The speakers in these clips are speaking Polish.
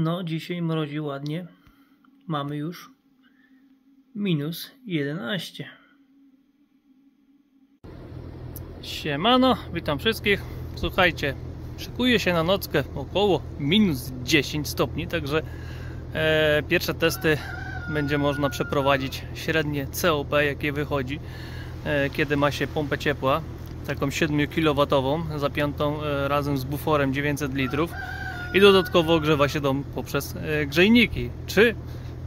No, dzisiaj mrozi ładnie. Mamy już minus 11. Siemano, witam wszystkich. Słuchajcie, szykuję się na nockę około minus 10 stopni, także pierwsze testy będzie można przeprowadzić średnie COP, jakie wychodzi, kiedy ma się pompę ciepła, taką 7 kW zapiętą razem z buforem 900 litrów i dodatkowo ogrzewa się dom poprzez grzejniki. Czy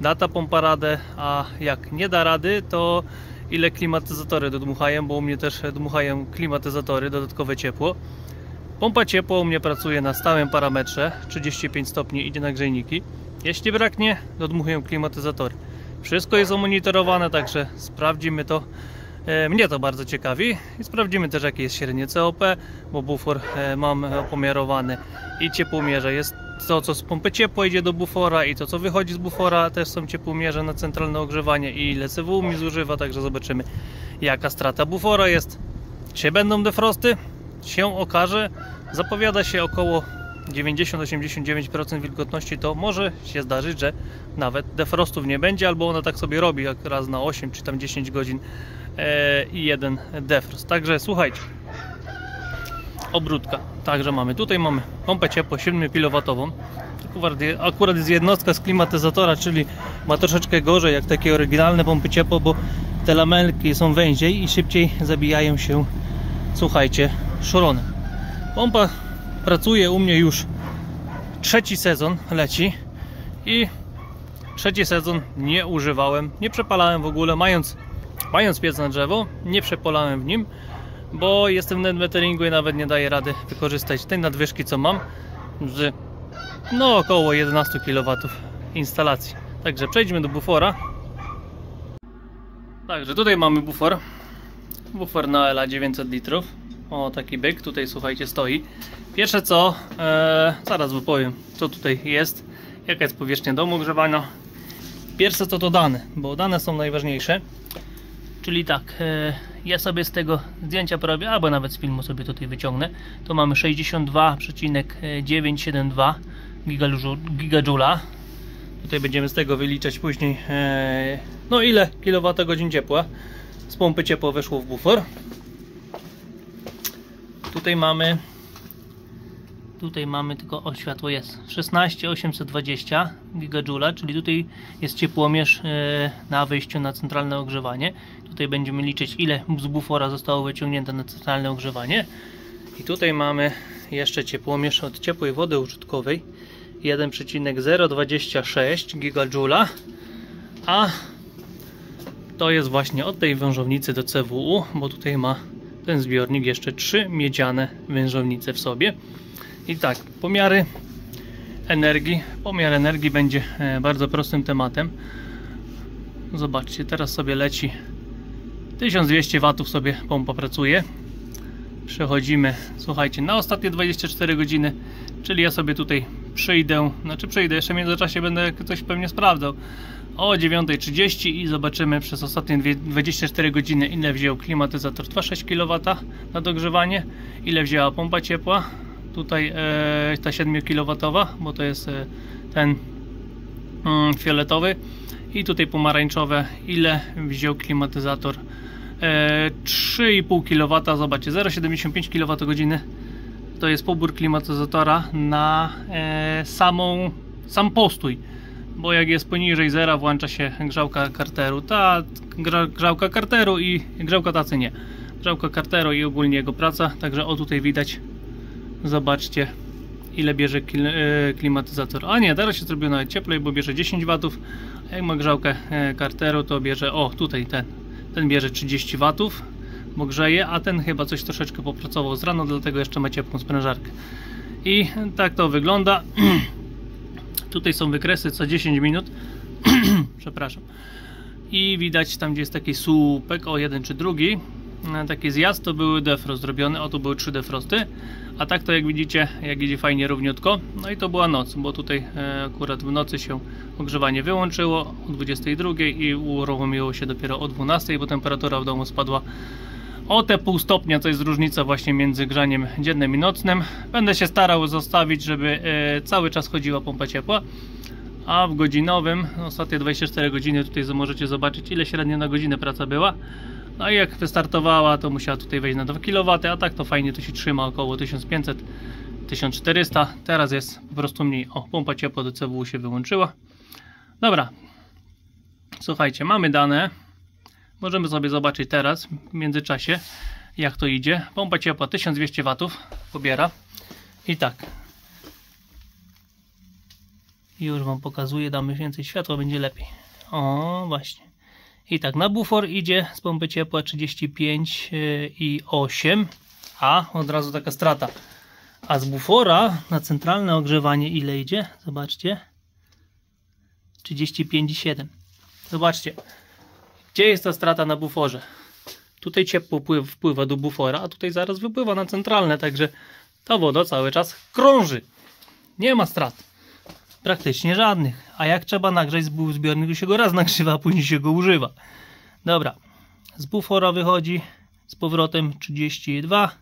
da ta pompa radę, a jak nie da rady, to ile klimatyzatory dodmuchają, bo u mnie też dmuchają klimatyzatory, dodatkowe ciepło. Pompa ciepła u mnie pracuje na stałym parametrze, 35 stopni idzie na grzejniki. Jeśli braknie, dodmuchują klimatyzatory. Wszystko jest omonitorowane, także sprawdzimy to. Mnie to bardzo ciekawi i sprawdzimy też, jakie jest średnie COP, bo bufor mam opomiarowany i ciepłomierze. Jest to, co z pompy ciepła idzie do bufora, i to, co wychodzi z bufora, też są ciepłomierze na centralne ogrzewanie i ile CW mi zużywa, także zobaczymy, jaka strata bufora jest. Czy będą defrosty? Się okaże. Zapowiada się około 90-89% wilgotności, to może się zdarzyć, że nawet defrostów nie będzie, albo ona tak sobie robi, jak raz na 8 czy tam 10 godzin i jeden defrost. Także słuchajcie, obróbka. Także tutaj mamy pompę ciepła 7 kW. Akurat jest jednostka z klimatyzatora, czyli ma troszeczkę gorzej jak takie oryginalne pompy ciepła, bo te lamelki są węziej i szybciej zabijają się, słuchajcie, szoronem. Pompa pracuje u mnie już trzeci sezon, leci i trzeci sezon nie używałem, nie przepalałem w ogóle, mając piec na drzewo, nie przepalałem w nim, bo jestem w netmeteringu i nawet nie daję rady wykorzystać tej nadwyżki, co mam z około 11 kW instalacji. Także przejdźmy do bufora. Także tutaj mamy bufor na ELA 900 litrów. O, taki byk tutaj, słuchajcie, stoi. Pierwsze co, zaraz wypowiem, co tutaj jest, jaka jest powierzchnia domu ogrzewania. Pierwsze co to dane, bo dane są najważniejsze. Czyli tak, ja sobie z tego zdjęcia porobię, albo nawet z filmu sobie tutaj wyciągnę. To mamy 62,972 gigajoula. Tutaj będziemy z tego wyliczać później, no ile kilowatogodzin ciepła z pompy ciepła weszło w bufor. Tutaj mamy tylko, o, światło jest, 16,820 gigajoula, czyli tutaj jest ciepłomierz na wyjściu na centralne ogrzewanie. Tutaj będziemy liczyć, ile z bufora zostało wyciągnięte na centralne ogrzewanie. I tutaj mamy jeszcze ciepłomierz od ciepłej wody użytkowej 1,026 gigajoula, a to jest właśnie od tej wężownicy do CWU, bo tutaj ma ten zbiornik jeszcze 3 miedziane wężownice w sobie. I tak, pomiar energii będzie bardzo prostym tematem. Zobaczcie, teraz sobie leci 1200 W sobie pompa pracuje. Przechodzimy, słuchajcie, na ostatnie 24 godziny, czyli ja sobie tutaj przyjdę, jeszcze w międzyczasie będę coś pewnie sprawdzał o 9:30 i zobaczymy przez ostatnie 24 godziny, ile wziął klimatyzator 2,6 kW na dogrzewanie, ile wzięła pompa ciepła. Tutaj ta 7 kW, bo to jest ten fioletowy, i tutaj pomarańczowe, ile wziął klimatyzator 3,5 kW. Zobaczcie, 0,75 kWh to jest pobór klimatyzatora na sam postój, bo jak jest poniżej zera, włącza się grzałka karteru. Ta grzałka karteru i grzałka tacy nie. Grzałka karteru i ogólnie jego praca. Także o, tutaj widać, zobaczcie, ile bierze klimatyzator. A nie, teraz się zrobiło nawet cieplej, bo bierze 10 W. Jak ma grzałkę karteru, to bierze, o, tutaj ten bierze 30 W, bo grzeje, a ten chyba coś troszeczkę popracował z rano, dlatego jeszcze ma ciepłą sprężarkę. I tak to wygląda. Tutaj są wykresy co 10 minut. Przepraszam. I widać tam, gdzie jest taki słupek, o, jeden czy drugi, taki zjazd, to były defrost zrobione, o, tu były 3 defrosty, a tak to jak widzicie, jak idzie fajnie równiutko. No i to była noc, bo tutaj akurat w nocy się ogrzewanie wyłączyło o 22 i uruchomiło się dopiero o 12, bo temperatura w domu spadła o te pół stopnia to jest różnica właśnie między grzaniem dziennym i nocnym. Będę się starał zostawić, żeby cały czas chodziła pompa ciepła, a w godzinowym, ostatnie 24 godziny, tutaj możecie zobaczyć, ile średnio na godzinę praca była. No i jak wystartowała, to musiała tutaj wejść na 2 kW, a tak to fajnie to się trzyma około 1500-1400. Teraz jest po prostu mniej. O, pompa ciepła do CW się wyłączyła. Dobra, słuchajcie, mamy dane. Możemy sobie zobaczyć teraz w międzyczasie, jak to idzie. Pompa ciepła 1200 W pobiera. I tak. Już wam pokazuję, damy więcej światła, będzie lepiej. O, właśnie. I tak, na bufor idzie z pompy ciepła 35,8, a od razu taka strata. A z bufora na centralne ogrzewanie ile idzie? Zobaczcie. 35,7. Zobaczcie, gdzie jest ta strata na buforze. Tutaj ciepło wpływa do bufora, a tutaj zaraz wypływa na centralne, także ta woda cały czas krąży. Nie ma strat. Praktycznie żadnych. A jak trzeba nagrzać zbiornik, to się go raz nagrzewa, a później się go używa. Dobra. Z bufora wychodzi z powrotem 32.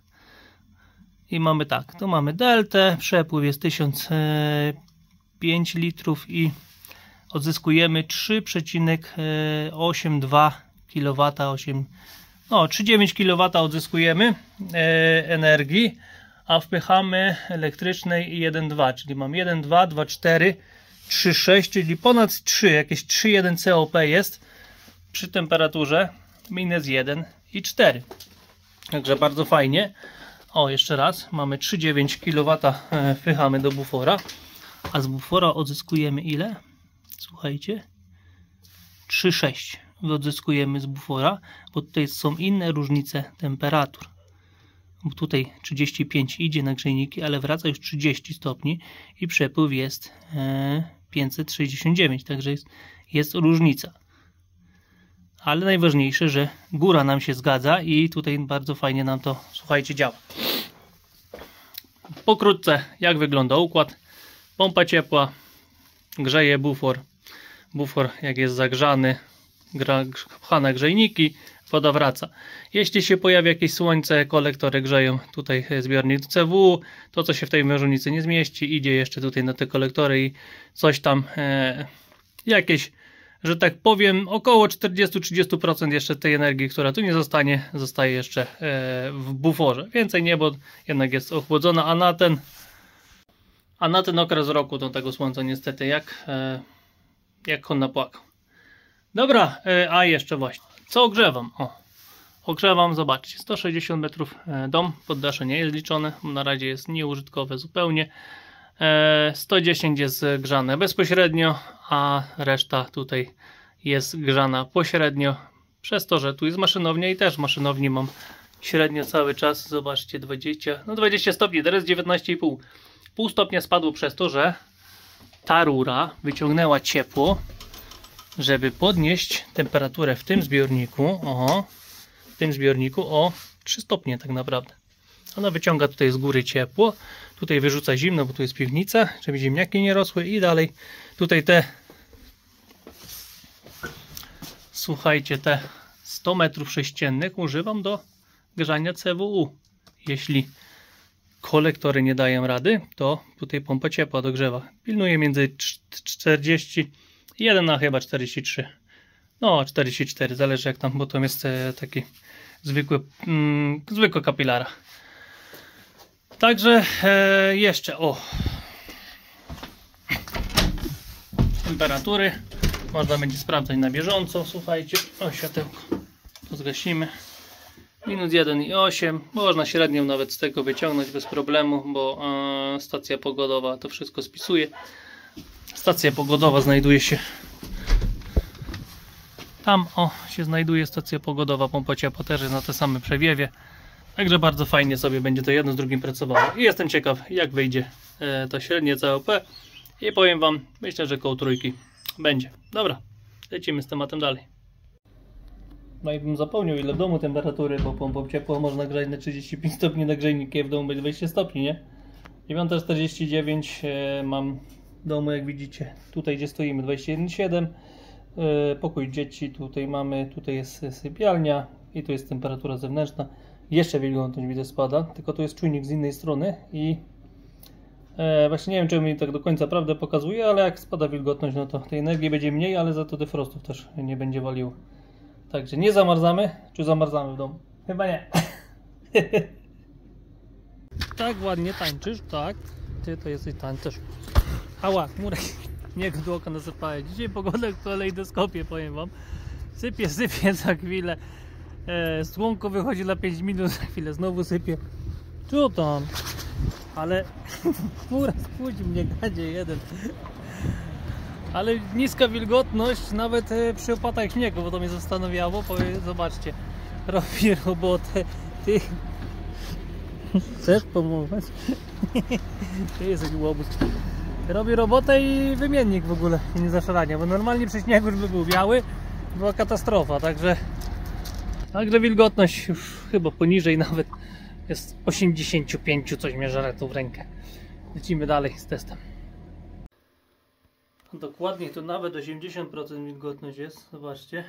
I mamy tak. Tu mamy deltę. Przepływ jest 1005 litrów i odzyskujemy 3,82 kW. 3,9 kW odzyskujemy energii. A wpychamy elektrycznej 1,2, czyli mam 1,2, 2,4, 3,6, czyli ponad 3, jakieś 3,1 COP jest przy temperaturze minus 1,4. Także bardzo fajnie. O, jeszcze raz, mamy 3,9 kW wpychamy do bufora, a z bufora odzyskujemy ile? Słuchajcie, 3,6 odzyskujemy z bufora, bo tutaj są inne różnice temperatur. Tutaj 35 idzie na grzejniki, ale wraca już 30 stopni i przepływ jest 569, także jest różnica. Ale najważniejsze, że góra nam się zgadza i tutaj bardzo fajnie nam to, słuchajcie, działa. Pokrótce, jak wygląda układ. Pompa ciepła grzeje bufor. Bufor, jak jest zagrzany, pcha na grzejniki, woda wraca. Jeśli się pojawi jakieś słońce, kolektory grzeją tutaj zbiornik do CW, to co się w tej mierzownicy nie zmieści, idzie jeszcze tutaj na te kolektory i coś tam jakieś, że tak powiem, około 40-30% jeszcze tej energii, która tu nie zostanie, zostaje jeszcze w buforze. Więcej nie, bo jednak jest ochłodzona, a na ten okres roku to tego słońca niestety jak on napłakał. Dobra, a jeszcze właśnie, co ogrzewam? Ogrzewam, zobaczcie, 160 metrów dom, poddasze nie jest liczone, na razie jest nieużytkowe zupełnie. 110 jest grzane bezpośrednio, a reszta tutaj jest grzana pośrednio, przez to, że tu jest maszynownia i też w maszynowni mam średnio cały czas, zobaczcie, 20 stopni, teraz 19,5. Pół stopnia spadło przez to, że ta rura wyciągnęła ciepło, żeby podnieść temperaturę w tym zbiorniku, o 3 stopnie tak naprawdę. Ona wyciąga tutaj z góry ciepło, tutaj wyrzuca zimno, bo tu jest piwnica, żeby ziemniaki nie rosły i dalej tutaj słuchajcie, te 100 metrów sześciennych używam do grzania CWU. Jeśli kolektory nie dają rady, to tutaj pompa ciepła dogrzewa. Pilnuje między 41 a chyba 43. No 44, zależy jak tam, bo to jest taki zwykły kapilara. Także jeszcze temperatury można będzie sprawdzać na bieżąco. Słuchajcie, światełko to zgasimy. Minus 1,8. Można średnią nawet z tego wyciągnąć bez problemu, bo stacja pogodowa to wszystko spisuje. Stacja pogodowa znajduje się tam, się znajduje stacja pogodowa, pompa ciepła też jest na te same przewiewie. Także bardzo fajnie sobie będzie to jedno z drugim pracowało. I jestem ciekaw, jak wyjdzie to średnie COP. I powiem wam, myślę, że koło trójki będzie. Dobra, lecimy z tematem dalej. No i bym zapomniał, ile w domu temperatury, bo pompą ciepła można grzać na 35 stopni na grzejniku, w domu będzie 20 stopni, nie? 9:49 mam w domu, jak widzicie, tutaj gdzie stoimy 21,7. Pokój dzieci tutaj mamy, tutaj jest sypialnia, i tu jest temperatura zewnętrzna. Jeszcze wilgotność widzę spada, tylko tu jest czujnik z innej strony i właśnie nie wiem, czy mi tak do końca prawdę pokazuje, ale jak spada wilgotność, no to tej energii będzie mniej, ale za to defrostów też nie będzie waliło. Także nie zamarzamy. Czy zamarzamy w domu? Chyba nie. Tak ładnie tańczysz, tak? Ty to jesteś tańczysz. Ała, chmurek. Niech do oka nasypaje. Dzisiaj pogoda w kalejdoskopie, powiem wam. Sypie za chwilę. Słonko wychodzi na 5 minut, za chwilę znowu sypie. Co tam? Ale chmura spóźni mnie, gadzie jeden. Ale niska wilgotność nawet przy opadach śniegu, bo to mnie zastanawiało. Zobaczcie, robi robotę. Ty chcesz pomóc? Ty jesteś łobuz. Robi robotę i wymiennik w ogóle nie zaszalania, bo normalnie przy śniegu już by był biały, była katastrofa, także wilgotność już chyba poniżej nawet jest 85, coś mnie żare tu w rękę. Lecimy dalej z testem. Dokładnie to nawet 80% wilgotność jest, zobaczcie.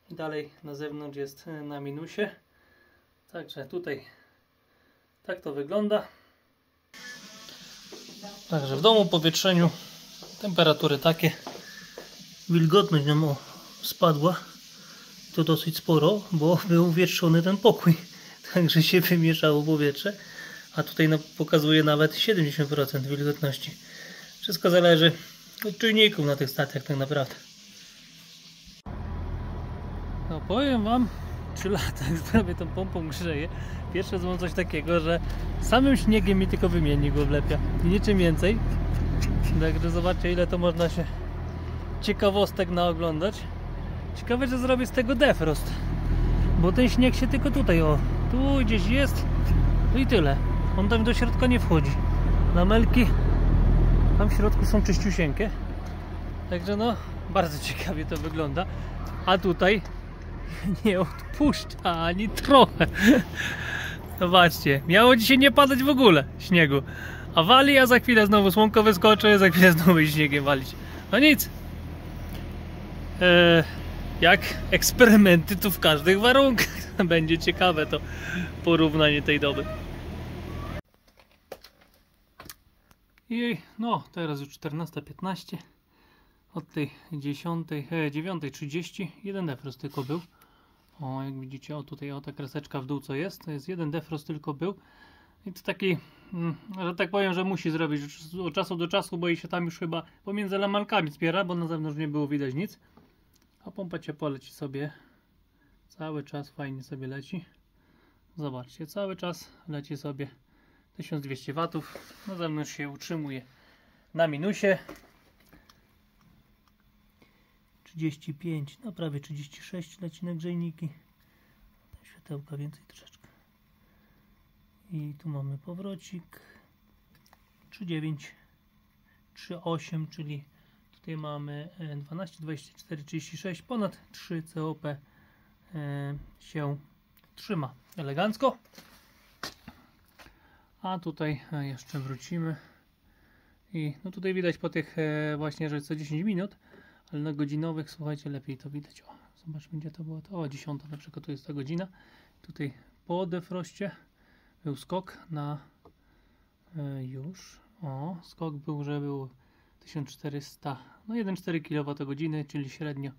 I dalej na zewnątrz jest na minusie. Także tutaj tak to wygląda. Także w domu, powietrzeniu, temperatury takie. Wilgotność nam spadła. To dosyć sporo, bo był uwietrzony ten pokój. Także się wymieszało powietrze. A tutaj pokazuje nawet 70% wilgotności. Wszystko zależy od czujników na tych stacjach tak naprawdę. No powiem wam, 3 lata jak prawie tą pompą grzeje. Pierwsze mam coś takiego, że samym śniegiem mi tylko wymiennik oblepia i niczym więcej. Także zobaczcie, ile to można się ciekawostek naoglądać. Ciekawe, że zrobię z tego defrost, bo ten śnieg się tylko tutaj, o, tu gdzieś jest, no i tyle. On tam do środka nie wchodzi. Lamelki tam w środku są czyściusieńkie. Także no, bardzo ciekawie to wygląda. A tutaj nie odpuszcza ani trochę. Zobaczcie, miało dzisiaj nie padać w ogóle śniegu. A wali, a za chwilę znowu słonko wyskoczy, za chwilę znowu śniegiem walić. No nic. Jak eksperymenty tu w każdych warunkach. Będzie ciekawe to porównanie tej doby. I no, teraz już 14:15. Od tej 9:30 jeden defrost tylko był. O, jak widzicie, o tutaj, o ta kreseczka w dół co jest, to jest jeden defrost tylko był. I to taki, że tak powiem, że musi zrobić od czasu do czasu, bo i się tam już chyba pomiędzy lamalkami spiera, bo na zewnątrz nie było widać nic. A pompa ciepła leci sobie. Cały czas fajnie sobie leci. Zobaczcie, cały czas leci sobie 1200 W. Na zewnątrz się utrzymuje na minusie. 35, no prawie 36 leci na grzejniki. Światełka więcej troszeczkę. I tu mamy powrocik. 3,9, 3,8, czyli tutaj mamy 12, 24, 36, ponad 3 COP się trzyma elegancko. A tutaj jeszcze wrócimy. I no tutaj widać po tych właśnie, że co 10 minut, ale na godzinowych, słuchajcie, lepiej to widać. O, zobaczmy, gdzie to było. O, 10 na przykład to jest ta godzina. Tutaj po defroście był skok na już. O, skok był, że był 1400, no 1,4 kWh, czyli średnio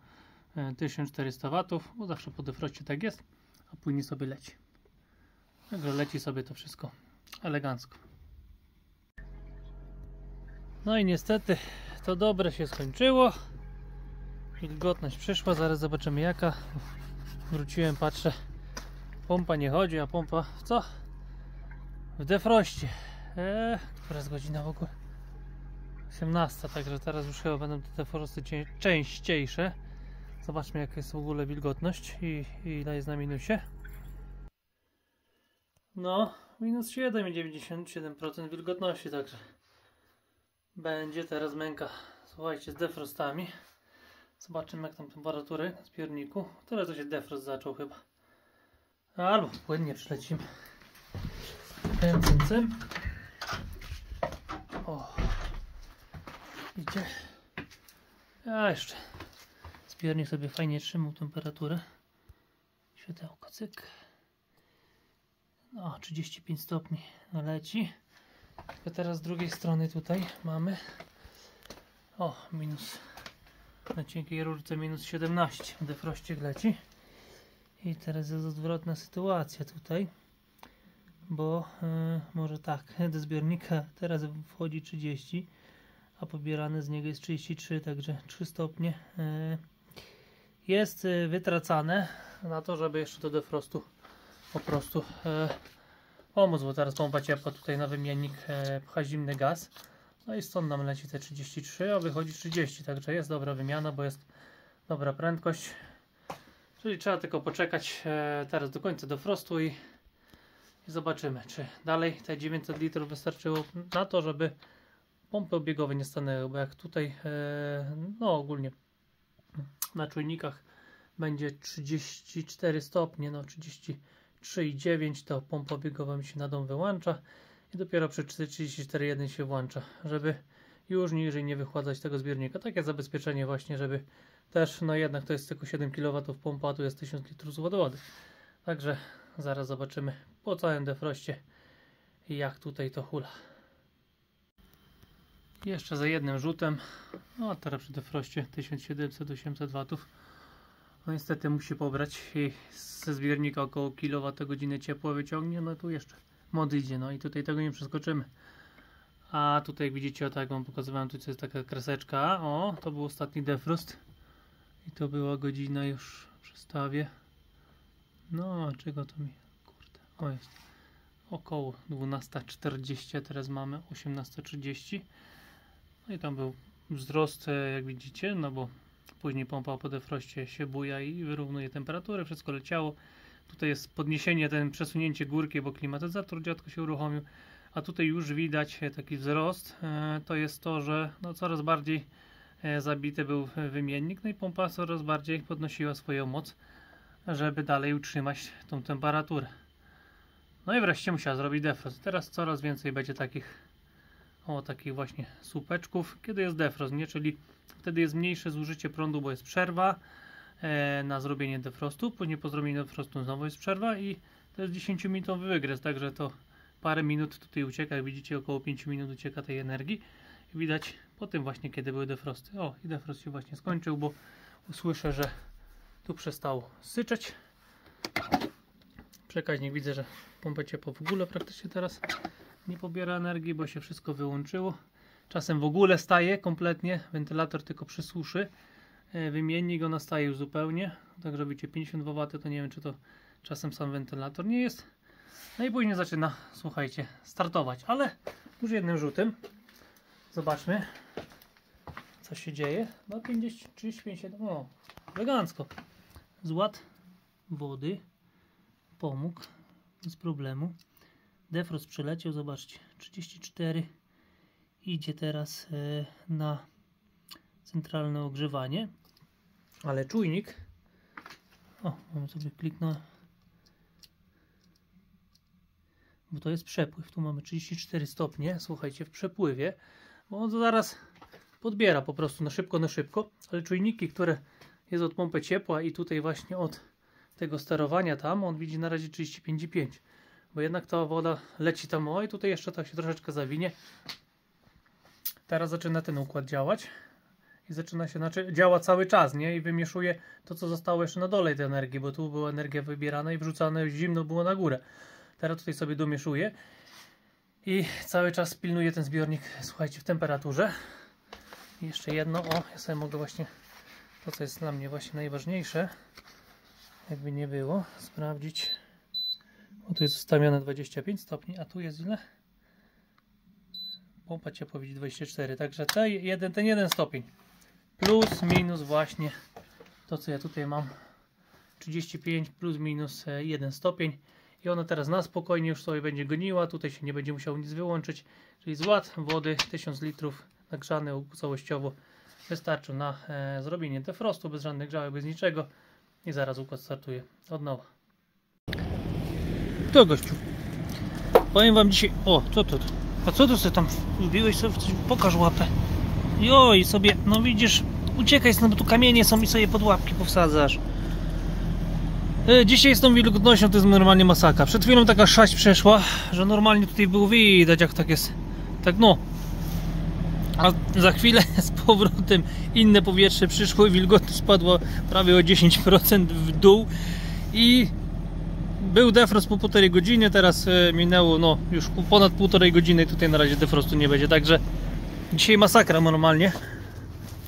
1400 W, bo zawsze po defroście tak jest, a później sobie leci. Także leci sobie to wszystko elegancko. No i niestety to dobre się skończyło. Wilgotność przyszła, zaraz zobaczymy jaka. Wróciłem, patrzę, pompa nie chodzi, a pompa w co? W defroście. Która jest godzina w ogóle? 18, także teraz już chyba będą te defrosty częściejsze. Zobaczmy jaka jest w ogóle wilgotność i ile jest na minusie. No, minus 7,97% wilgotności, także będzie teraz męka. Słuchajcie, z defrostami. Zobaczymy jak tam temperatury z pierniku. Tyle to się defrost zaczął chyba. Albo płynnie przylecimy. Tym. O. Idzie. A jeszcze. Zbiornik sobie fajnie trzymał temperaturę. światełko, cyk. No, 35 stopni leci. A teraz z drugiej strony tutaj mamy minus, na cienkiej rurce minus 17. Defrościk leci. I teraz jest odwrotna sytuacja tutaj, bo może tak, do zbiornika teraz wchodzi 30, a pobierane z niego jest 33, także 3 stopnie jest wytracane na to, żeby jeszcze do defrostu po prostu pomóc, bo teraz pompa ciepła tutaj na wymiennik pcha zimny gaz, no i stąd nam leci te 33, a wychodzi 30, także jest dobra wymiana, bo jest dobra prędkość, czyli trzeba tylko poczekać teraz do końca defrostu i zobaczymy, czy dalej te 900 litrów wystarczyło na to, żeby pompy obiegowe nie stanęły, bo jak tutaj no ogólnie na czujnikach będzie 34 stopnie, no 33,9, to pompa obiegowa mi się na dom wyłącza i dopiero przy 34,1 się włącza, żeby już niżej nie wychładzać tego zbiornika. Takie zabezpieczenie właśnie, żeby też, no jednak to jest tylko 7 kW pompa, a tu jest 1000 litrów z wody. Także zaraz zobaczymy po całym defroście jak tutaj to hula. Jeszcze za jednym rzutem, no a teraz przy defroście 1700-800 W. No niestety musi pobrać i ze zbiornika około kWh ciepła wyciągnie, no tu jeszcze mod idzie, no i tutaj tego nie przeskoczymy. A tutaj jak widzicie, tak jak wam pokazywałem, tu jest taka kreseczka, to był ostatni defrost i to była godzina już w przestawie. No, czego to mi, kurde, jest około 12:40, teraz mamy 18:30. No i tam był wzrost, jak widzicie, no bo później pompa po defroście się buja i wyrównuje temperaturę, wszystko leciało. Tutaj jest podniesienie, przesunięcie górki, bo klimatyzator dziadko się uruchomił, a tutaj już widać taki wzrost. To jest to, że no coraz bardziej zabity był wymiennik, no i pompa coraz bardziej podnosiła swoją moc, żeby dalej utrzymać tą temperaturę. No i wreszcie musiała zrobić defrost. Teraz coraz więcej będzie takich właśnie słupeczków, kiedy jest defrost, nie? Czyli wtedy jest mniejsze zużycie prądu, bo jest przerwa na zrobienie defrostu, później po zrobieniu defrostu znowu jest przerwa i to jest 10-minutowy wygres, także to parę minut tutaj ucieka, jak widzicie około 5 minut ucieka tej energii i widać po tym właśnie, kiedy były defrosty. I defrost się właśnie skończył, bo usłyszę, że tu przestało syczeć. Przekaźnik, widzę, że pompa ciepła w ogóle praktycznie teraz nie pobiera energii, bo się wszystko wyłączyło. Czasem w ogóle staje kompletnie, wentylator tylko przysuszy, wymiennik ona staje już zupełnie, tak robicie 52 W, to nie wiem, czy to czasem sam wentylator nie jest. No i później zaczyna, słuchajcie, startować, ale już jednym rzutem zobaczmy, co się dzieje. No 50, 35, 7, elegancko. Zład wody pomógł bez problemu. Defrost przeleciał, zobaczcie, 34, idzie teraz na centralne ogrzewanie, ale czujnik, mam sobie kliknąć, bo to jest przepływ, tu mamy 34 stopnie, słuchajcie, w przepływie, bo on zaraz podbiera po prostu na szybko, ale czujniki, które jest od pompy ciepła i tutaj właśnie od tego sterowania tam, on widzi na razie 35,5. Bo jednak ta woda leci tam, i tutaj jeszcze tak się troszeczkę zawinie. Teraz zaczyna ten układ działać i zaczyna się, działa cały czas, nie? I wymieszuje to, co zostało jeszcze na dole tej energii, bo tu była energia wybierana i wrzucane, zimno było na górę. Teraz tutaj sobie domieszuje i cały czas pilnuje ten zbiornik, słuchajcie, w temperaturze. I jeszcze jedno, ja sobie mogę właśnie, to co jest dla mnie właśnie najważniejsze, jakby nie było, sprawdzić. Bo tu jest ustawione 25 stopni, a tu jest ile? Pompa ciepła widzi 24, także ten jeden stopień plus minus właśnie to, co ja tutaj mam, 35 plus minus 1 stopień i ona teraz na spokojnie już sobie będzie goniła, tutaj się nie będzie musiał nic wyłączyć, czyli zład wody 1000 litrów nagrzany całościowo wystarczy na zrobienie defrostu bez żadnych grzałek, bez niczego i zaraz układ startuje od nowa. To gościu, powiem wam dzisiaj, co to? A co tu sobie tam wbiłeś sobie? Pokaż łapę. I sobie, no widzisz, uciekaj stąd, bo tu kamienie są i sobie pod łapki powsadzasz. Dzisiaj z tą wilgotnością to jest normalnie masakra. Przed chwilą taka szaść przeszła, że normalnie tutaj było widać, jak tak jest. Tak no. A za chwilę z powrotem inne powietrze przyszło i wilgotność spadła prawie o 10% w dół. I był defrost po 1,5 godziny, teraz minęło no już ponad 1,5 godziny, tutaj na razie defrostu nie będzie, także dzisiaj masakra normalnie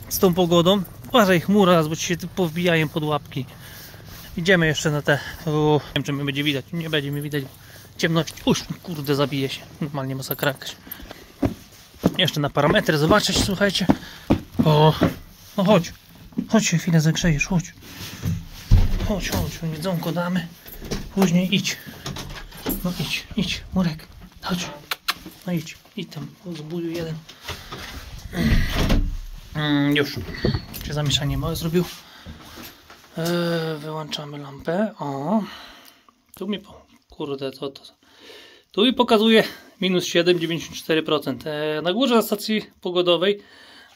z tą pogodą. Uważaj, chmura, bo ci się powbijają pod łapki. Idziemy jeszcze na te... nie wiem, czy mnie będzie widać, nie będzie mi widać, ciemności. Uż, kurde, zabije się, normalnie masakra jakaś. Jeszcze na parametry zobaczyć, słuchajcie. O, no chodź, chodź się chwilę zagrzejesz, chodź. Chodź, jedzonko damy. Później idź. No idź, Murek. Chodź. No idź tam, zbuduj jeden. Już. Się zamieszanie małe zrobił. Wyłączamy lampę. O. Tu mi... Kurde, to. Tu mi pokazuje minus 7,94%. Na górze na stacji pogodowej,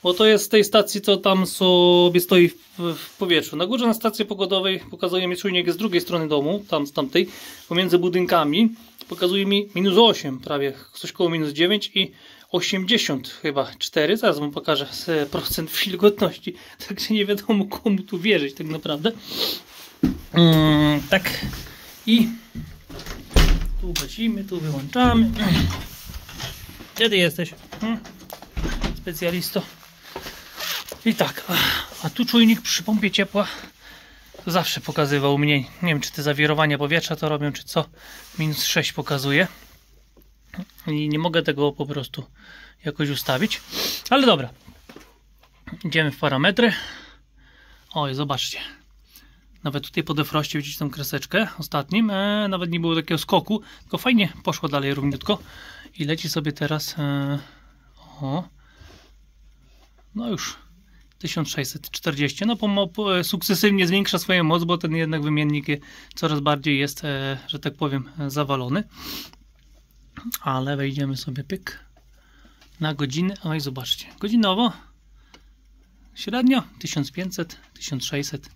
bo to jest z tej stacji, co tam sobie stoi w powietrzu. Na górze na stacji pogodowej pokazuje mi czujnik z drugiej strony domu, tam z tamtej, pomiędzy budynkami. Pokazuje mi minus 8 prawie, coś koło minus 9 i 80 chyba 4. Zaraz wam pokażę procent wilgotności. Także nie wiadomo, komu tu wierzyć tak naprawdę. Tak. I tu gasimy, tu wyłączamy. Gdzie ty jesteś? Specjalisto. I tak, a tu czujnik przy pompie ciepła zawsze pokazywał mniej. Nie wiem, czy te zawirowania powietrza to robią, czy co. Minus 6 pokazuje. I nie mogę tego po prostu jakoś ustawić. Ale dobra. Idziemy w parametry. Oj, zobaczcie. Nawet tutaj po defroście widzicie tą kreseczkę ostatnim. Nawet nie było takiego skoku, tylko fajnie poszło dalej równiutko. I leci sobie teraz... no już 1640. No sukcesywnie zwiększa swoją moc, bo ten jednak wymiennik coraz bardziej jest, że tak powiem, zawalony. Ale wejdziemy sobie pyk na godzinę. Oj, zobaczcie, godzinowo średnio 1500, 1600.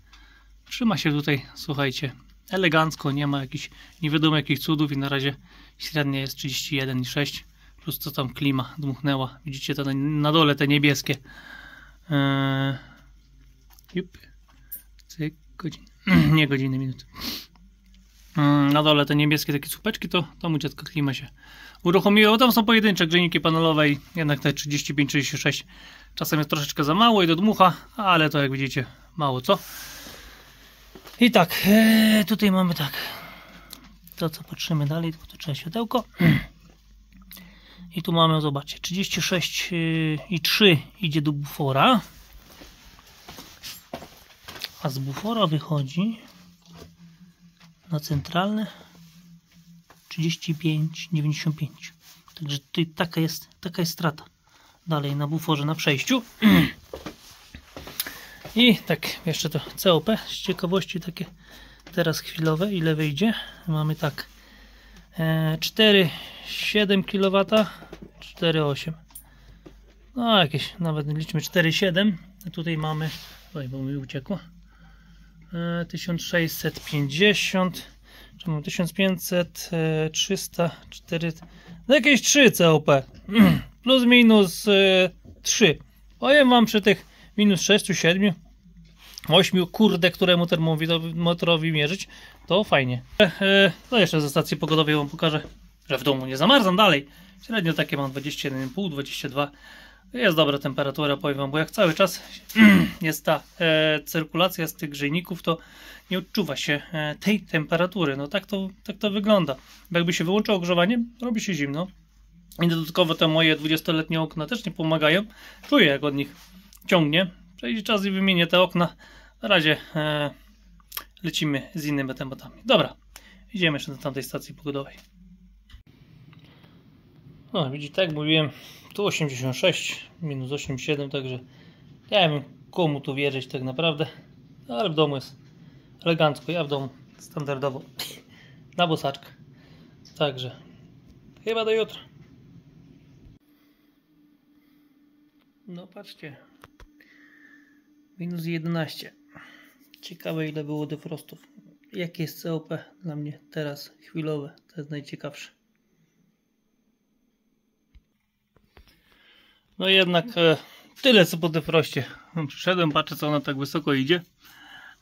Trzyma się tutaj, słuchajcie, elegancko, nie ma jakichś nie wiadomo jakich cudów i na razie średnia jest 31,6 plus co tam klima dmuchnęła. Widzicie to na dole te niebieskie. Cyk, godziny. Nie godziny, minut. Na dole te niebieskie takie słupeczki, to mu dziecko klima się uruchomiło. Tam są pojedyncze grzejniki panelowe i jednak te 35-36 czasem jest troszeczkę za mało i do dmucha, ale to jak widzicie mało co. I tak, tutaj mamy tak, to co patrzymy dalej, tylko to trzeba światełko. I tu mamy, zobaczcie, 36,3 idzie do bufora, a z bufora wychodzi na centralne 35,95. Także tutaj taka jest strata dalej na buforze, na przejściu. I tak, jeszcze to COP z ciekawości takie teraz chwilowe, ile wyjdzie. Mamy tak 4,7 kW, 4,8. No jakieś, nawet liczmy 4,7. Tutaj mamy, oj, bo mi uciekło, 1650, czy mam 1500, 300, 400, no jakieś 3 COP, plus minus 3. Powiem wam, przy tych minus 6, 7, 8, kurde, któremu termometrowi mierzyć, to fajnie. No jeszcze ze stacji pogodowej wam pokażę, że w domu nie zamarzam dalej. Średnio takie mam 21,5, 22. Jest dobra temperatura, powiem wam, bo jak cały czas jest ta cyrkulacja z tych grzejników, to nie odczuwa się tej temperatury. No tak to wygląda. Bo jakby się wyłączyło ogrzewanie, robi się zimno. I dodatkowo te moje 20-letnie okna też nie pomagają. Czuję, jak od nich ciągnie. Przejdzie czas i wymienię te okna. Na razie lecimy z innymi tematami. Dobra, idziemy jeszcze do tamtej stacji pogodowej. No widzicie, tak jak mówiłem, tu 86, minus 8,7, także ja wiem, komu tu wierzyć tak naprawdę. Ale w domu jest elegancko, ja w domu standardowo na bosaczkę. Także chyba do jutra. No patrzcie, minus 11. Ciekawe ile było defrostów. jakie jest COP dla mnie teraz chwilowe, to jest najciekawsze. No jednak tyle co po defroście. Przyszedłem, patrzę co ona tak wysoko idzie.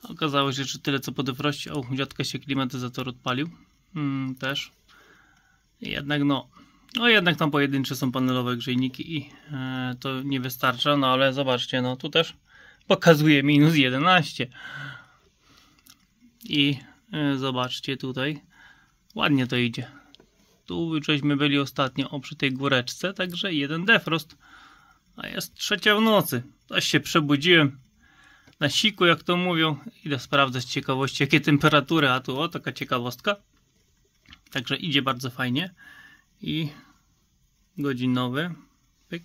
Okazało się, że tyle co po defroście. O, dziadka się klimatyzator odpalił. Też. Jednak jednak tam pojedyncze są panelowe grzejniki i to nie wystarcza. No ale zobaczcie, no tu też pokazuje minus 11. I zobaczcie tutaj. Ładnie to idzie. Tu żeśmy byli ostatnio przy tej góreczce, także jeden defrost. A jest 3 w nocy. Też się przebudziłem na siku, jak to mówią. Idę sprawdzać z ciekawości, jakie temperatury. A tu taka ciekawostka. Także idzie bardzo fajnie. I godzinowy. Pyk.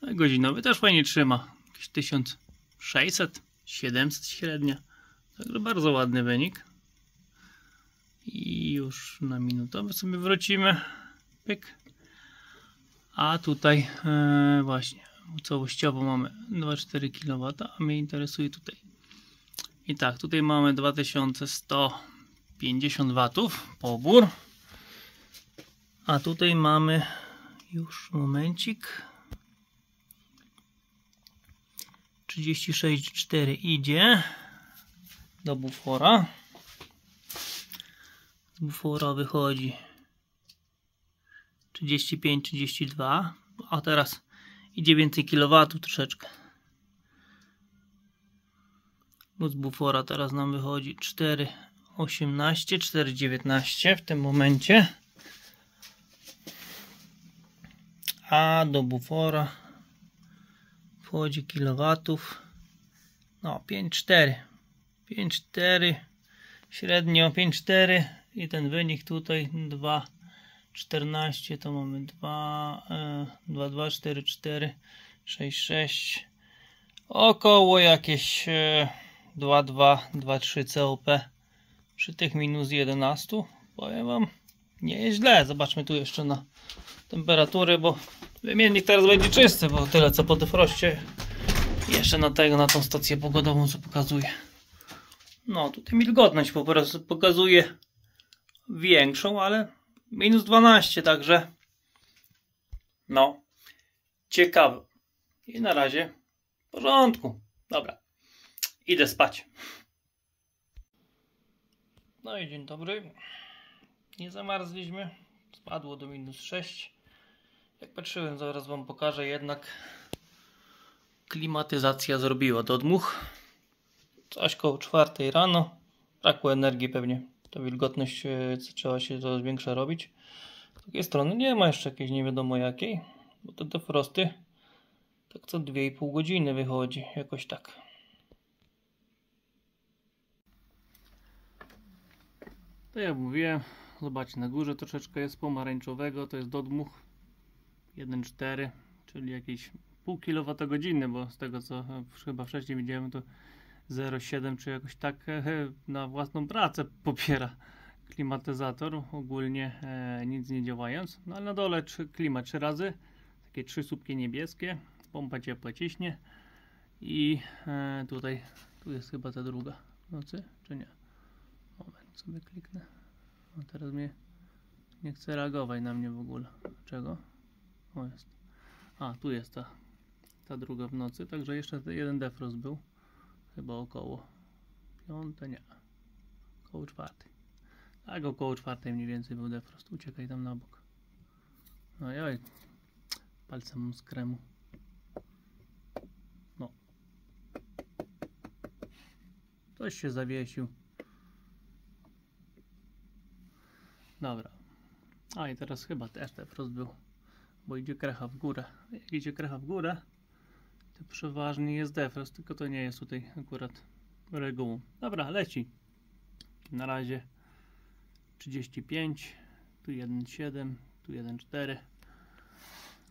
Godzinowy też fajnie trzyma. Jakieś 1600, 700 średnia. Także bardzo ładny wynik. I już na minutowy sobie wrócimy. Pyk. A tutaj właśnie całościowo mamy 2,4 kW, a mnie interesuje tutaj. I tak, tutaj mamy 2150 W pobór. A tutaj mamy już momencik. 36,4 idzie do bufora. Z bufora wychodzi 35-32, a teraz idzie więcej kW troszeczkę. Bo z bufora teraz nam wychodzi 4,18, 4,19 w tym momencie. A do bufora wchodzi kilowatów. No 5,4. 5,4 średnio 5,4 i ten wynik tutaj 2,14 to mamy 2,2, 4,4, 6,6, około jakieś 2,2, 2,3 COP przy tych minus 11. Powiem wam, nie jest źle. Zobaczmy tu jeszcze na temperatury, bo wymiennik teraz będzie czysty, bo tyle co po defroście. Jeszcze na tą stację pogodową co pokazuje. No tutaj wilgotność po prostu pokazuje większą, ale minus 12, także no ciekawe. I na razie w porządku. Dobra, idę spać. No i dzień dobry. Nie zamarzliśmy. Spadło do minus 6. Jak patrzyłem, zaraz wam pokażę, jednak klimatyzacja zrobiła dodmuch. Coś koło 4 rano. Brakło energii pewnie. Ta wilgotność zaczęła się coraz większa robić. Z drugiej strony nie ma jeszcze jakiejś nie wiadomo jakiej. Bo te defrosty tak co 2,5 godziny wychodzi. Jakoś tak. To jak mówiłem, zobaczcie, na górze troszeczkę jest pomarańczowego. To jest dodmuch 1,4, czyli jakieś pół kWh, bo z tego co chyba wcześniej widziałem, to 0,7 czy jakoś tak na własną pracę popiera klimatyzator, ogólnie nic nie działając. No ale na dole klimat 3 razy, takie 3 słupki niebieskie, pompa ciepła ciśnie i tutaj, tu jest chyba ta druga w nocy, czy nie? Moment, sobie kliknę. No teraz mnie nie chce reagować na mnie w ogóle. Dlaczego? O, jest. A, tu jest ta druga w nocy, także jeszcze jeden defrost był. Chyba około 5, nie. Około 4. Tak, około 4 mniej więcej był defrost. Uciekaj tam na bok. Ojoj. Palcem mam z kremu. No. Ktoś się zawiesił. Dobra. A i teraz chyba też defrost był. Bo idzie krecha w górę. Jak idzie krecha w górę, to przeważnie jest defrost, tylko to nie jest tutaj akurat regułą. Dobra, leci. Na razie 35, tu 1,7, tu 1,4.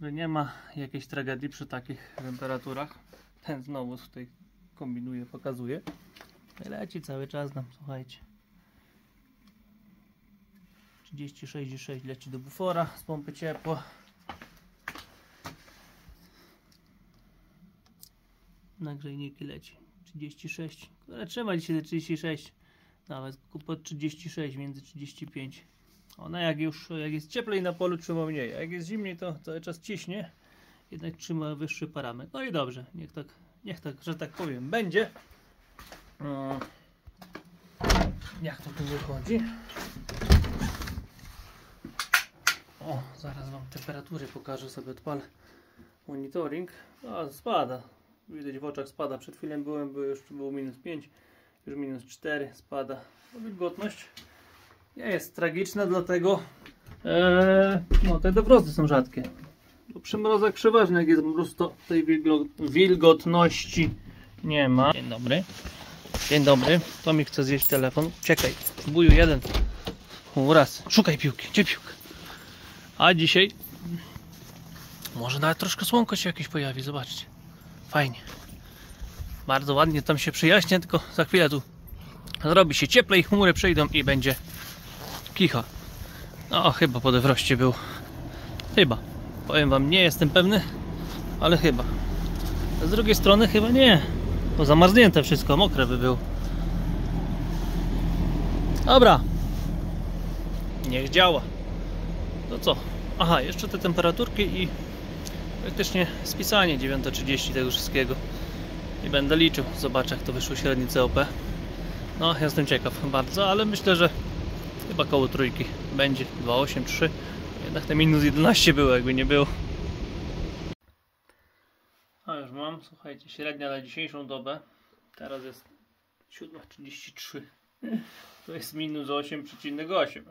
Że nie ma jakiejś tragedii przy takich temperaturach. Ten znowu tutaj kombinuje, pokazuje. Leci cały czas nam, słuchajcie. 36,6 leci do bufora z pompy ciepła. Na grzejniki leci 36, ale trzeba dzisiaj 36, nawet pod 36, między 35. Ona jak jest cieplej na polu, trzyma mniej, a jak jest zimniej, to cały czas ciśnie, jednak trzyma wyższy parametr. No i dobrze, niech tak, że tak powiem, będzie. Jak to tu wychodzi? O, zaraz wam temperatury pokażę, sobie odpalę monitoring. A, spada. Widać w oczach spada. Przed chwilą było minus 5, już minus 4 spada. Wilgotność nie jest tragiczna, dlatego no, te defrosty są rzadkie. Bo przy mrozach przeważnie, jak jest po prostu tej wilgotności nie ma. Dzień dobry. Dzień dobry. To mi chce zjeść telefon. Czekaj, buju jeden. Raz. Szukaj piłki. Gdzie piłka? A dzisiaj może nawet troszkę słonko się jakieś pojawi. Zobaczcie. Fajnie. Bardzo ładnie tam się przyjaśnia, tylko za chwilę tu zrobi się cieplej, chmury przejdą i będzie kicha. No chyba po defroście był. Chyba. Powiem wam, nie jestem pewny, ale chyba. Z drugiej strony chyba nie. Bo zamarznięte wszystko, mokre by było. Dobra. Niech działa. To co? Aha, jeszcze te temperaturki i praktycznie spisanie 9:30 tego wszystkiego. I będę liczył. Zobaczę, jak to wyszło średni COP. No, jestem ciekaw bardzo, ale myślę, że chyba koło trójki będzie 2,8, 3. Jednak te minus 11 było, jakby nie było. A już mam, słuchajcie, średnia na dzisiejszą dobę. Teraz jest 7:33. To jest minus 8,8.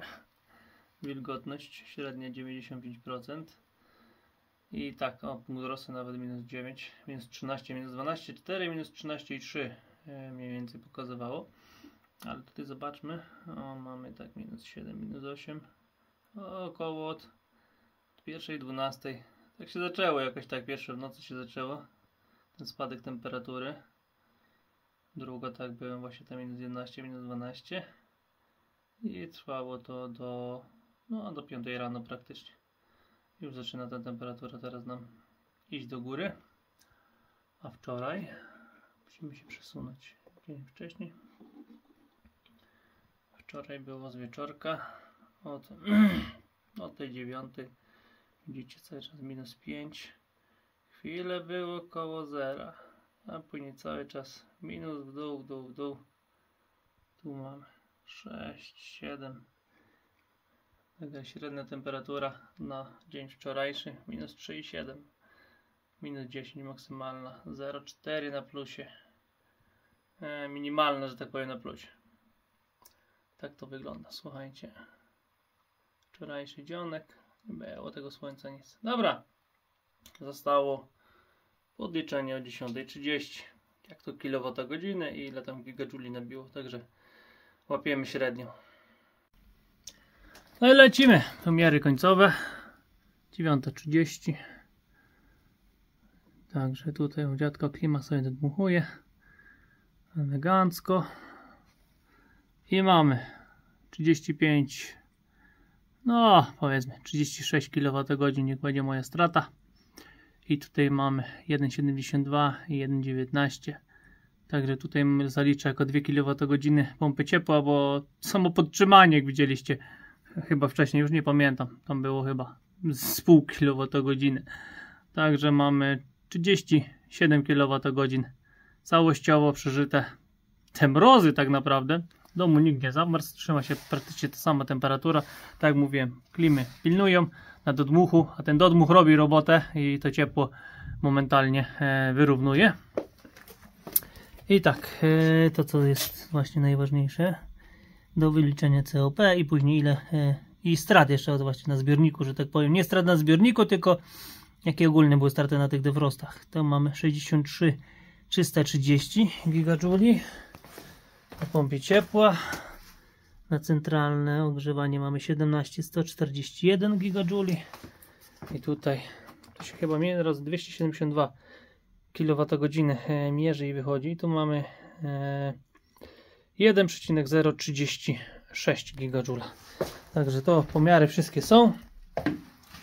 Wilgotność średnia 95%. I tak, o, półrosy nawet minus 9, minus 13, minus 12, 4, minus 13,3 mniej więcej pokazywało. Ale tutaj zobaczmy, o, mamy tak minus 7, minus 8, około od 1:12. Tak się zaczęło jakoś tak, pierwsze w nocy się zaczęło, ten spadek temperatury. Druga tak byłem właśnie tam minus 11, minus 12 i trwało to do 5 rano praktycznie. Już zaczyna ta temperatura teraz nam iść do góry. A wczoraj musimy się przesunąć dzień wcześniej. Wczoraj było z wieczorka od tej 9. Widzicie cały czas minus 5. Chwilę było koło zera, a później cały czas minus w dół, w dół, w dół. Tu mamy 6, 7. Taka średnia temperatura na dzień wczorajszy minus 3,7, minus 10 maksymalna, 0,4 na plusie, minimalna, że tak powiem, na plusie. Tak to wygląda, słuchajcie. Wczorajszy dzionek, nie było tego słońca, nic. Dobra, zostało podliczenie o 10:30, jak to kilowatogodziny i ile tam gigajouli nabiło, także łapiemy średnią. No i lecimy, pomiary końcowe, 9:30. Także tutaj u dziadka klima sobie dmuchuje elegancko i mamy 35, no powiedzmy 36 kWh, niech będzie moja strata. I tutaj mamy 1,72 i 1,19. Także tutaj zaliczę jako 2 kWh pompy ciepła, bo samo podtrzymanie, jak widzieliście, chyba wcześniej, już nie pamiętam, tam było chyba z pół kWh. Także mamy 37 kWh całościowo przeżyte. Te mrozy tak naprawdę, w domu nikt nie zamarzł, trzyma się praktycznie ta sama temperatura. Tak jak mówiłem, klimy pilnują na dodmuchu, a ten dodmuch robi robotę i to ciepło momentalnie wyrównuje. I tak, to co jest właśnie najważniejsze do wyliczenia COP i później ile i strat jeszcze właśnie na zbiorniku, że tak powiem, nie strat na zbiorniku, tylko jakie ogólne były straty na tych defrostach. To mamy 63 330 gigajouli na pompie ciepła. Na centralne ogrzewanie mamy 17 141 gigajouli i tutaj to się chyba raz 272 kWh mierzy i wychodzi. I tu mamy 1,036 gigajoula. Także to pomiary wszystkie są.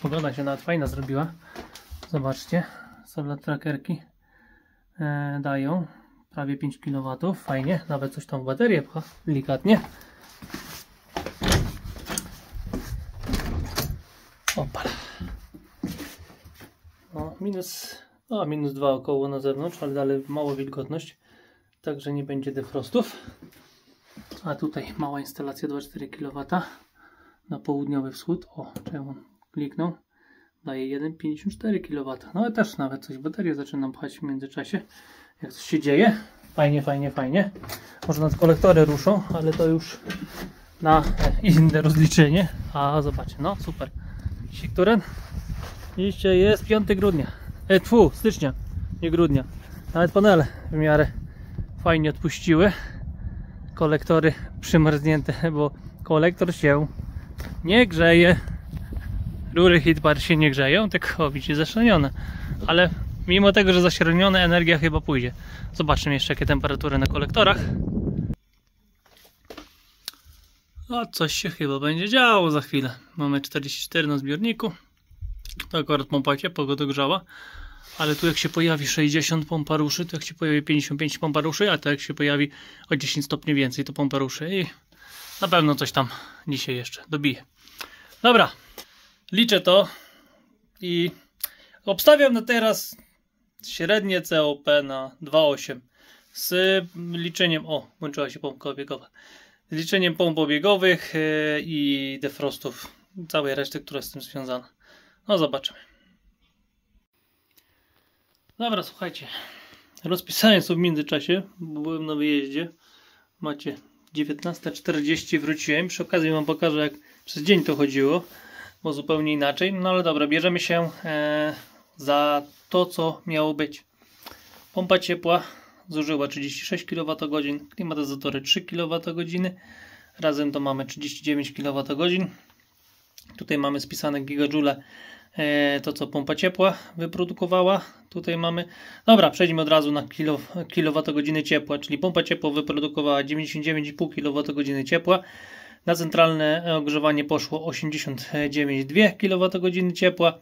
Pogoda się nawet fajna zrobiła. Zobaczcie, solar trackerki dają prawie 5 kW, fajnie, nawet coś tam w baterię pcha, delikatnie. Opala. No, minus 2 około na zewnątrz, ale dalej mała wilgotność, także nie będzie defrostów. A tutaj mała instalacja 2,4 kW na południowy wschód. O, czemu kliknął? Daje 1,54 kW. No ale też nawet coś baterię zaczynam pchać w międzyczasie, jak coś się dzieje. Fajnie, fajnie, fajnie. Może nas kolektory ruszą, ale to już na inne rozliczenie. A zobaczcie, no super. Dzisiaj który? Dzisiaj jest 5 grudnia. Stycznia, nie grudnia. Nawet panele w miarę fajnie odpuściły. Kolektory przymarznięte, bo kolektor się nie grzeje. Rury heatbar się nie grzeją, tylko widzicie, zaszczelnione. Ale mimo tego, że zaśrednione, energia chyba pójdzie. Zobaczymy jeszcze jakie temperatury na kolektorach. A coś się chyba będzie działo za chwilę. Mamy 44 na zbiorniku. To akurat pompa ciepła go dogrzała. Ale tu jak się pojawi 60 pompa ruszy, to jak się pojawi 55 pompa ruszy, a to jak się pojawi o 10 stopni więcej, to pompa ruszy. I na pewno coś tam dzisiaj jeszcze dobije. Dobra, liczę to i obstawiam na teraz średnie COP na 2,8 z liczeniem, włączyła się pompka obiegowa, z liczeniem pomp obiegowych i defrostów, całej reszty, która jest z tym związana. No zobaczymy. Dobra, słuchajcie, rozpisałem sobie w międzyczasie, bo byłem na wyjeździe. Macie 19:40, wróciłem. Przy okazji wam pokażę, jak przez dzień to chodziło, bo zupełnie inaczej. No ale dobra, bierzemy się za to, co miało być. Pompa ciepła zużyła 36 kWh, klimatyzatory 3 kWh, razem to mamy 39 kWh. Tutaj mamy spisane gigajoule, to co pompa ciepła wyprodukowała. Tutaj mamy, dobra, przejdźmy od razu na kilowatogodziny ciepła, czyli pompa ciepła wyprodukowała 99,5 kWh ciepła. Na centralne ogrzewanie poszło 89,2 kWh ciepła.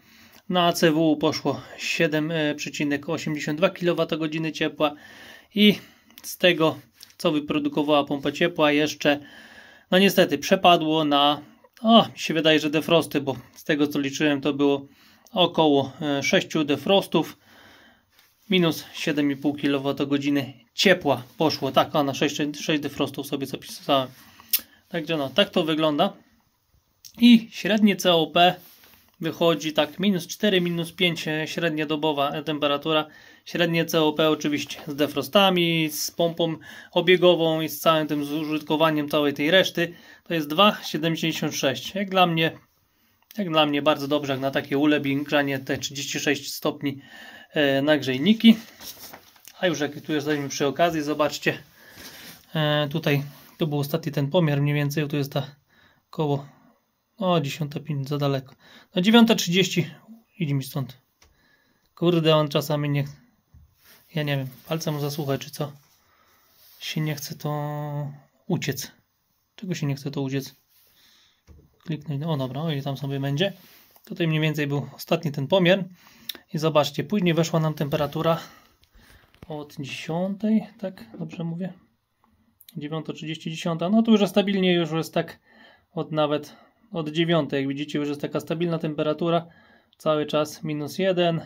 Na ACW poszło 7,82 kWh ciepła. I z tego, co wyprodukowała pompa ciepła, jeszcze, no niestety, przepadło na, mi się wydaje, że defrosty, bo z tego co liczyłem, to było około 6 defrostów, minus 7,5 kWh ciepła poszło, tak, na 6 defrostów sobie zapisałem. Także no, tak to wygląda. I średnie COP wychodzi tak minus 4, minus 5 średnia dobowa temperatura. Średnie COP oczywiście z defrostami, z pompą obiegową i z całym tym zużytkowaniem całej tej reszty to jest 2,76. Jak dla mnie bardzo dobrze, jak na takie grzanie te 36 stopni nagrzejniki. A już jak tu jesteśmy przy okazji, zobaczcie, tutaj to był ostatni ten pomiar mniej więcej, tu jest ta koło 10:05 za daleko. No 9:30 idź mi stąd. Kurde, on czasami nie, ja nie wiem, palcem mu zasłuchać czy co. Się nie chce to uciec. Czego się nie chce to uciec? Kliknąć, dobra, i tam sobie będzie. Tutaj mniej więcej był ostatni ten pomiar. I zobaczcie, później weszła nam temperatura od 10, tak? Dobrze mówię? 9:30, 10. No to już stabilnie, już jest tak nawet od 9, jak widzicie, już jest taka stabilna temperatura. Cały czas minus 1,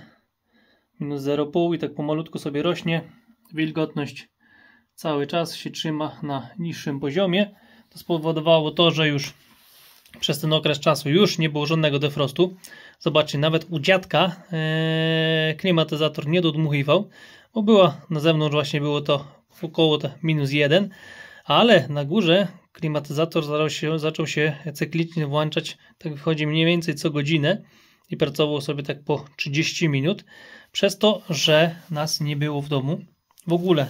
minus 0,5 i tak pomalutku sobie rośnie. Wilgotność cały czas się trzyma na niższym poziomie. To spowodowało to, że już przez ten okres czasu już nie było żadnego defrostu. Zobaczcie, nawet u dziadka klimatyzator nie dodmuchiwał, bo była na zewnątrz właśnie było to około minus 1, ale na górze klimatyzator zaczął się cyklicznie włączać, tak wychodzi mniej więcej co godzinę i pracował sobie tak po 30 minut, przez to, że nas nie było w domu. W ogóle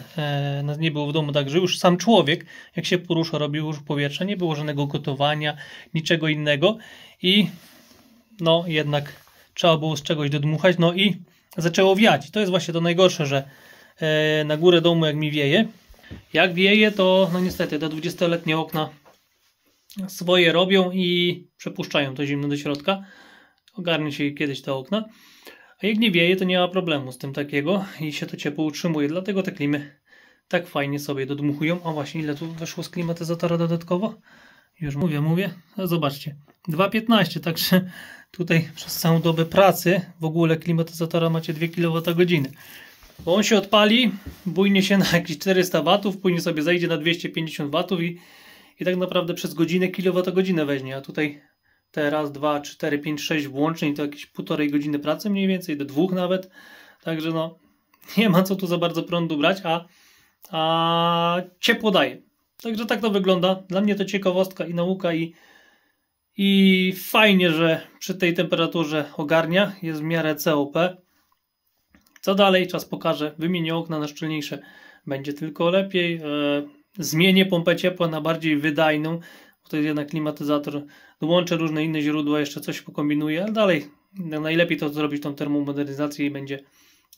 nas nie było w domu, także już sam człowiek, jak się porusza, robi już powietrza, nie było żadnego gotowania, niczego innego i no jednak trzeba było z czegoś dodmuchać, no i zaczęło wiać. To jest właśnie to najgorsze, że na górę domu jak mi wieje, jak wieje, to no niestety te 20-letnie okna swoje robią i przepuszczają to zimno do środka. Ogarnie się kiedyś te okna. A jak nie wieje, to nie ma problemu z tym takiego i się to ciepło utrzymuje. Dlatego te klimy tak fajnie sobie dodmuchują. O właśnie, ile tu weszło z klimatyzatora dodatkowo? Już mówię. No zobaczcie, 2,15, także tutaj przez całą dobę pracy w ogóle klimatyzatora macie 2 kWh. Bo on się odpali, bujnie się na jakieś 400 W, później sobie zejdzie na 250 W i tak naprawdę przez godzinę kilowatogodzinę weźmie, a tutaj te raz, 2, 4, 5, 6 włącznie to jakieś 1,5 godziny pracy mniej więcej, do 2 nawet, także no nie ma co tu za bardzo prądu brać, a ciepło daje. Także tak to wygląda. Dla mnie to ciekawostka i nauka i fajnie, że przy tej temperaturze ogarnia, jest w miarę COP. Co dalej? Czas pokaże. Wymienię okna na szczelniejsze. Będzie tylko lepiej. Zmienię pompę ciepła na bardziej wydajną, bo to jest jednak klimatyzator. Dołączę różne inne źródła, jeszcze coś pokombinuję, ale dalej najlepiej to zrobić tą termomodernizację i będzie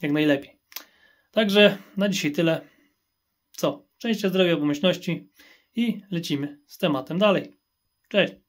jak najlepiej. Także na dzisiaj tyle. Co? Szczęścia, zdrowia, pomyślności i lecimy z tematem dalej. Cześć!